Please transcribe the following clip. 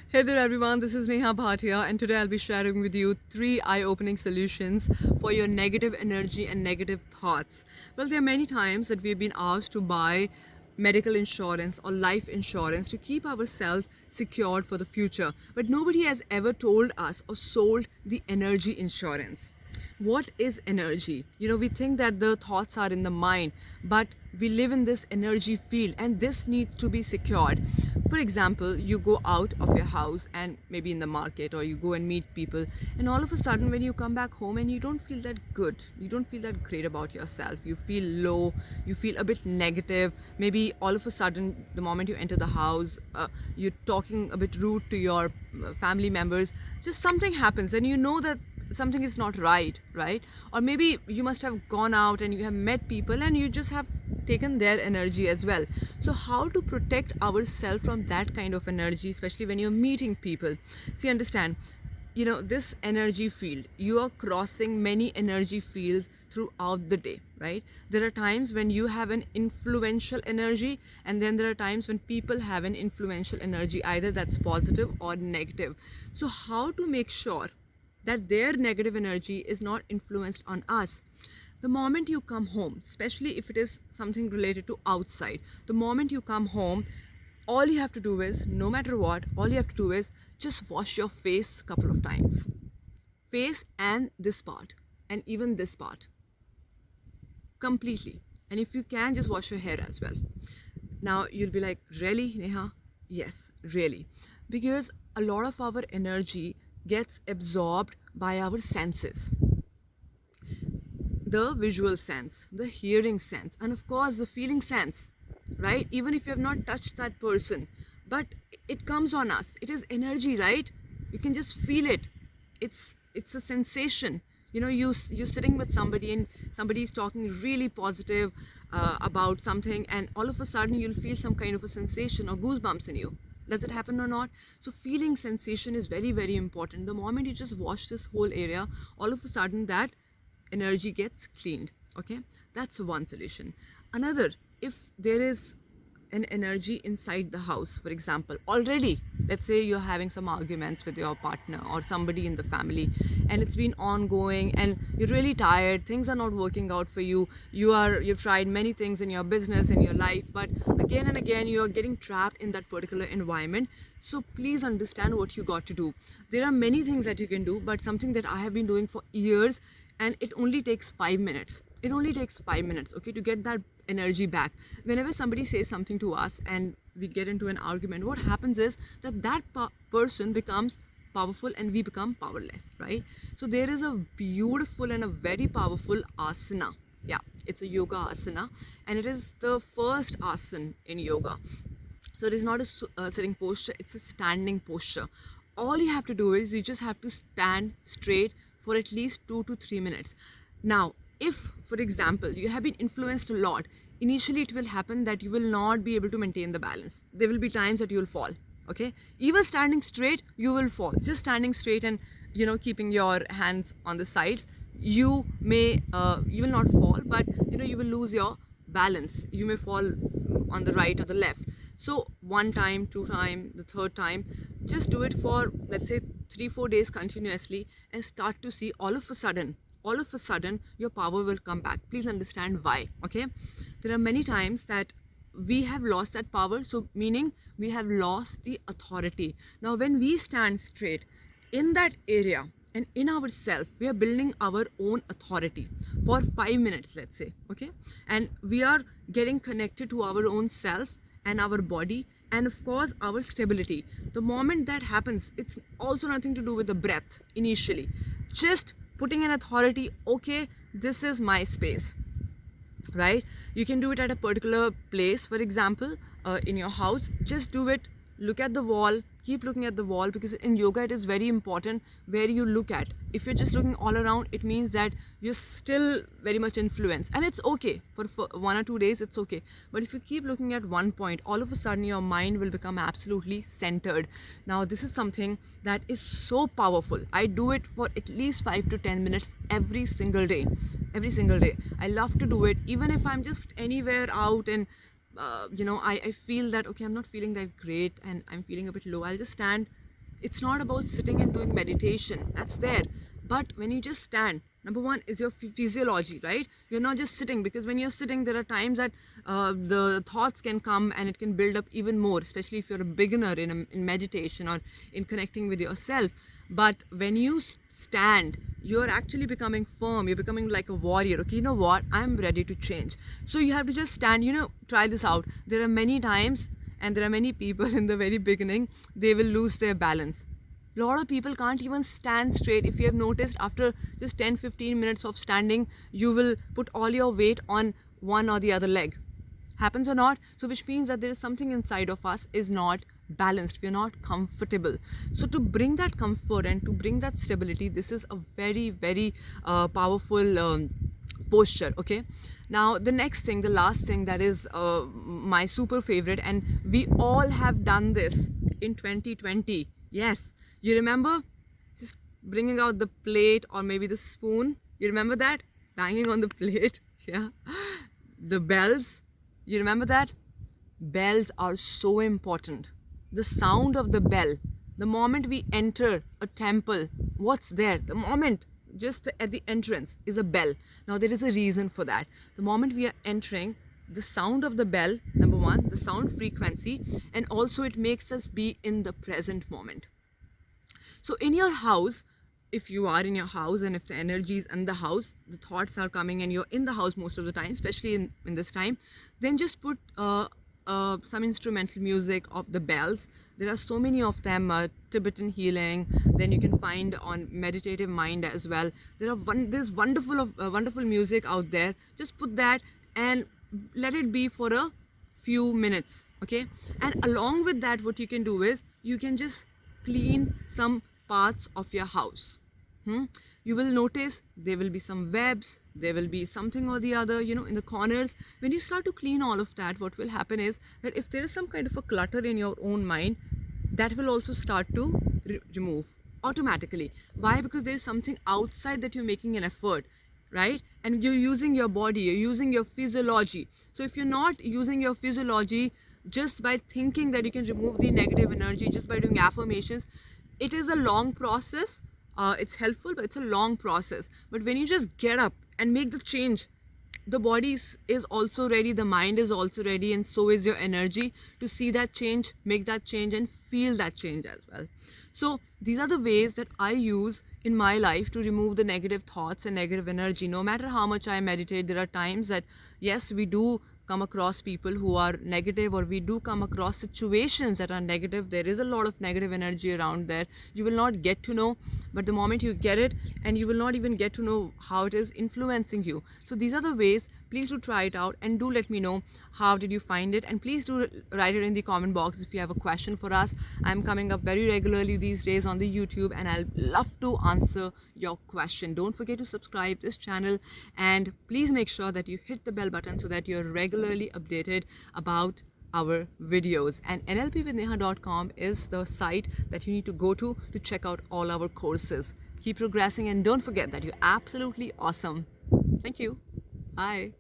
Hey there everyone, this is Neha Bhatia and today I'll be sharing with you 3 eye-opening solutions for your negative energy and negative thoughts. Well, there are many times that we've been asked to buy medical insurance or life insurance to keep ourselves secured for the future, but nobody has ever told us or sold the energy insurance. What is energy? We think that the thoughts are in the mind, but we live in this energy field and this needs to be secured. For example, you go out of your house and maybe in the market, or you go and meet people, and all of a sudden when you come back home and you don't feel that good, you don't feel that great about yourself, you feel low, you feel a bit negative. Maybe all of a sudden the moment you enter the house, you're talking a bit rude to your family members, just something happens and you know that something is not right? Or maybe you must have gone out and you have met people and you just have taken their energy as well. So how to protect ourselves from that kind of energy, especially when you're meeting people? See, understand, this energy field, you are crossing many energy fields throughout the day, right? There are times when you have an influential energy, and then there are times when people have an influential energy, either that's positive or negative. So how to make sure that their negative energy is not influenced on us? The moment you come home, especially if it is something related to outside, the moment you come home, all you have to do is, no matter what, all you have to do is just wash your face a couple of times. Face and this part, and even this part, completely. And if you can, just wash your hair as well. Now you'll be like, really, Neha? Yes, really. Because a lot of our energy gets absorbed by our senses: the visual sense, the hearing sense, and of course the feeling sense, right? Even if you have not touched that person, but it comes on us. It is energy, right? You can just feel it. It's a sensation. You're sitting with somebody and somebody is talking really positive about something, and all of a sudden you'll feel some kind of a sensation or goosebumps in you. Does it happen or not? So feeling sensation is very, very important. The moment you just wash this whole area, all of a sudden that energy gets cleaned. Okay, that's one solution. Another, if there is an energy inside the house, for example, already, let's say you're having some arguments with your partner or somebody in the family, and it's been ongoing and you're really tired, things are not working out for you, you've tried many things in your business, in your life, but again and again you are getting trapped in that particular environment. So please understand what you got to do. There are many things that you can do, but something that I have been doing for years, and it only takes 5 minutes. It only takes 5 minutes, okay, to get that energy back. Whenever somebody says something to us and we get into an argument, what happens is that person becomes powerful and we become powerless, right? So there is a beautiful and a very powerful asana. Yeah, it's a yoga asana, and it is the first asana in yoga. So it is not a sitting posture, it's a standing posture. All you have to do is you just have to stand straight for at least 2 to 3 minutes. Now, if, for example, you have been influenced a lot, initially it will happen that you will not be able to maintain the balance. There will be times that you will fall. Okay, even standing straight, you will fall. Just standing straight and keeping your hands on the sides, you will not fall, but you will lose your balance. You may fall on the right or the left. So one time, two time, the third time, just do it for, let's say, 3-4 days continuously, and start to see all of a sudden your power will come back. Please understand why. Okay, there are many times that we have lost that power, so meaning we have lost the authority. Now when we stand straight in that area and in ourselves, we are building our own authority for 5 minutes, let's say. Okay, and we are getting connected to our own self and our body, and of course our stability. The moment that happens, it's also nothing to do with the breath initially, just putting an authority. Okay, this is my space, right? You can do it at a particular place. For example, in your house, just do it. Look at the wall, keep looking at the wall, because in yoga it is very important where you look at. If you're just looking all around, it means that you're still very much influenced, and it's okay for 1 or 2 days, it's okay. But if you keep looking at one point, all of a sudden your mind will become absolutely centered. Now this is something that is so powerful. I do it for at least 5 to 10 minutes every single day. I love to do it, even if I'm just anywhere out and I feel that, okay, I'm not feeling that great and I'm feeling a bit low. I'll just stand It's not about sitting and doing meditation. That's there. But when you just stand, number one is your physiology, right? You're not just sitting, because when you're sitting, there are times that the thoughts can come and it can build up even more, especially if you're a beginner in meditation or in connecting with yourself. But when you stand, you're actually becoming firm. You're becoming like a warrior. Okay, you know what? I'm ready to change. So you have to just stand. Try this out. There are many times, and there are many people in the very beginning, they will lose their balance. A lot of people can't even stand straight. If you have noticed, after just 10-15 minutes of standing, you will put all your weight on one or the other leg. Happens or not? So which means that there is something inside of us is not balanced. We're not comfortable. So to bring that comfort and to bring that stability, this is a very, very powerful posture. Okay, now the next thing, the last thing, that is my super favorite, and we all have done this in 2020. Yes, you remember just bringing out the plate or maybe the spoon? You remember that? Banging on the plate. Yeah. The bells. You remember that? Bells are so important. The sound of the bell. The moment we enter a temple, what's there? The moment, just at the entrance, is a bell. Now there is a reason for that. The moment we are entering, the sound of the bell, number one, the sound frequency, and also it makes us be in the present moment. So in your house, if you are in your house and if the energy is in the house, the thoughts are coming and you're in the house most of the time, especially in this time, then just put some instrumental music of the bells. There are so many of them, Tibetan healing, then you can find on Meditative Mind as well. There's wonderful music out there. Just put that and let it be for a few minutes, okay? And along with that, what you can do is you can just clean some parts of your house. You will notice there will be some webs, there will be something or the other, in the corners. When you start to clean all of that, what will happen is that if there is some kind of a clutter in your own mind, that will also start to remove automatically. Why? Because there is something outside that you're making an effort, right? And you're using your body, you're using your physiology. So if you're not using your physiology, just by thinking that you can remove the negative energy, just by doing affirmations, it is a long process. It's helpful, but it's a long process. But when you just get up and make the change, the body is also ready, the mind is also ready, and so is your energy to see that change, make that change, and feel that change as well. So these are the ways that I use in my life to remove the negative thoughts and negative energy. No matter how much I meditate, there are times that, yes, we do come across people who are negative, or we do come across situations that are negative. There is a lot of negative energy around there. You will not get to know, but the moment you get it, and you will not even get to know how it is influencing you. So these are the ways. Please do try it out and do let me know how did you find it, and please do write it in the comment box if you have a question for us. I'm coming up very regularly these days on the YouTube, and I'll love to answer your question. Don't forget to subscribe this channel, and please make sure that you hit the bell button so that you're regularly updated about our videos. And nlpwithneha.com is the site that you need to go to check out all our courses. Keep progressing, and don't forget that you're absolutely awesome. Thank you. Bye.